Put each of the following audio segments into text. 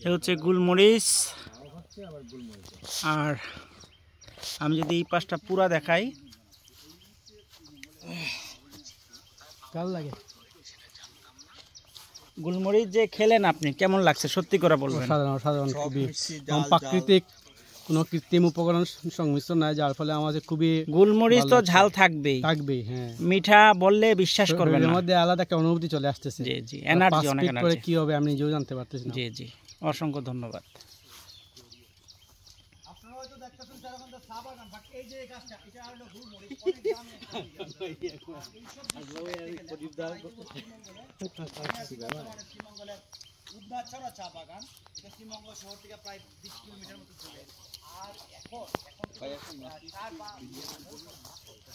এ হচ্ছে গুলমরিচ। আর আমি যদি এই পাশটা পুরা দেখাই, ভালো লাগে। গুলমরিচ যে খেলেন আপনি, কেমন লাগছে সত্যি করে বলবেন? অসাধারণ খুবই প্রাকৃতিক, কোনো কৃত্রিম উপকরণ সংমিশ্রণ নাই, যার ফলে আমাদের খুবই। গুলমরিচ তো ঝাল থাকবেই, হ্যাঁ, মিঠা বললে বিশ্বাস করবেন না, এর মধ্যে আলাদা একটা অনুভূতি চলে আসতেছে। জি জি, এনার্জি, অনেক এনার্জি। কি হবে আমি নিজেও জানতে পারতেছি না। জি জি, অসংখ্য ধন্যবাদ। উদ্যাছড়া চা বাগান, এটা শ্রীমঙ্গল শহর থেকে প্রায় 20 কিলোমিটার মতো দূরে। আর এখন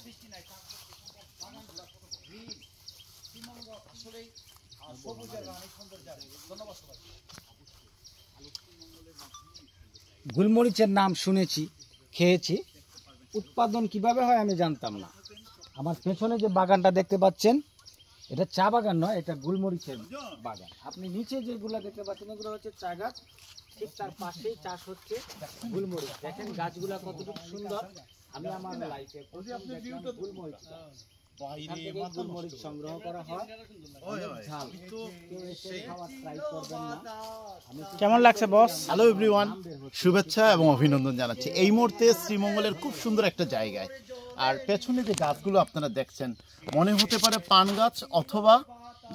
বৃষ্টি নাই, বাগানগুলো কত গ্রিন। শ্রীমঙ্গ আসলেই সবুজের অনেক সুন্দর জায়গা। ধন্যবাদ সবাই। গুলমরিচের নাম শুনেছি, খেয়েছি, উৎপাদন কিভাবে হয় আমি জানতাম না। আমার পেছনে যে বাগানটা দেখতে পাচ্ছেন, এটা চা বাগান নয়, এটা গুলমরিচের বাগান। আপনি নিচে যেগুলো দেখতে পাচ্ছেন, এগুলো হচ্ছে চা গাছ, ঠিক তার পাশেই চাষ হচ্ছে গুলমরিচ। দেখেন গাছগুলা কতটুকু সুন্দর। আমি আমার লাইফে গুলমরিচ গুলমরিচ সংগ্রহ করা হয়, ঝাল। কেউ এসে খাওয়ার ট্রাই করবেন না। কেমন লাগছে বস? হ্যালো এভরিওয়ান, শুভেচ্ছা এবং অভিনন্দন জানাচ্ছি এই মুহূর্তে শ্রীমঙ্গলের খুব সুন্দর একটা জায়গায়। আর পেছনে যে গাছগুলো আপনারা দেখছেন, মনে হতে পারে পান গাছ অথবা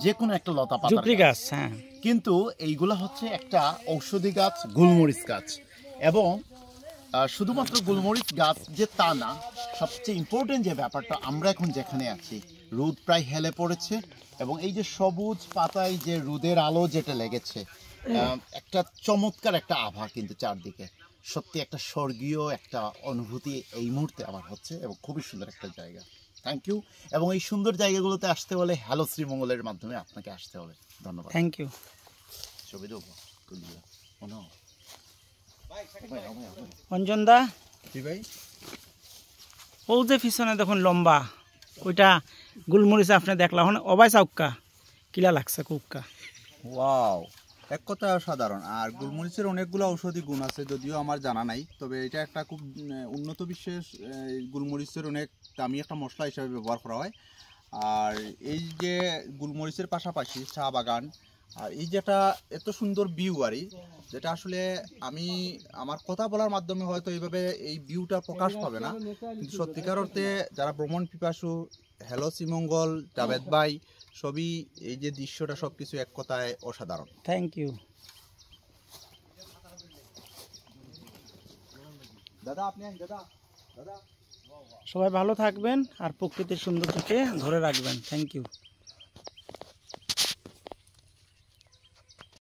যে কোনো একটা লতা পাতা গাছ, হ্যাঁ, কিন্তু এইগুলা হচ্ছে একটা ঔষধি গাছ, গুলমরিচ গাছ। এবং শুধুমাত্র গুলমরিচ গাছ যে তা না, সবচেয়ে ইম্পর্টেন্ট যে ব্যাপারটা, আমরা এখন যেখানে আছি, রোদ প্রায় হেলে পড়েছে এবং এই যে সবুজ পাতায় যে রোদের আলো যেটা লেগেছে, একটা চমৎকার একটা আভা কিন্তু চারদিকে। সত্যি একটা স্বর্গীয় একটা অনুভূতি এই মুহূর্তে আমার হচ্ছে এবং খুবই সুন্দর একটা জায়গা। Thank you. এবং এই সুন্দর জায়গাগুলোতে আসতে হলে হ্যালো শ্রীমঙ্গলের মাধ্যমে আপনাকে আসতে হবে। ধন্যবাদ। Thank you. ছবি দেবো অঞ্জন দা, ভাই, ও যে পিছনে দেখুন লম্বা, ওইটা গুলমরিচ আপনি দেখলাম অবাই চাউক্কা, কিলা লাগছে কুক্কা? ওয়াও, এক কথা সাধারণ। আর গুলমরিচের অনেকগুলো ঔষধি গুণ আছে, যদিও আমার জানা নাই, তবে এটা একটা খুব উন্নত বিশ্বের গুলমরিচের অনেক দামি একটা মশলা হিসাবে ব্যবহার করা হয়। আর এই যে গুলমরিচের পাশাপাশি চা বাগান, আর এই যেটা এত সুন্দর ভিউ, আর যেটা আসলে আমি আমার কথা বলার মাধ্যমে হয়তো এইভাবে এই ভিউটা প্রকাশ পাবে না, কিন্তু সত্যিকার অর্থে যারা ভ্রমণ পিপাসু, হ্যালো শ্রীমঙ্গল, জাভেদ ভাই, সবই এই যে দৃশ্যটা সবকিছু এক কথায় অসাধারণ। থ্যাংক ইউ দাদা। আপনি দাদা, সবাই ভালো থাকবেন আর প্রকৃতির সৌন্দর্যকে ধরে রাখবেন। Thank you.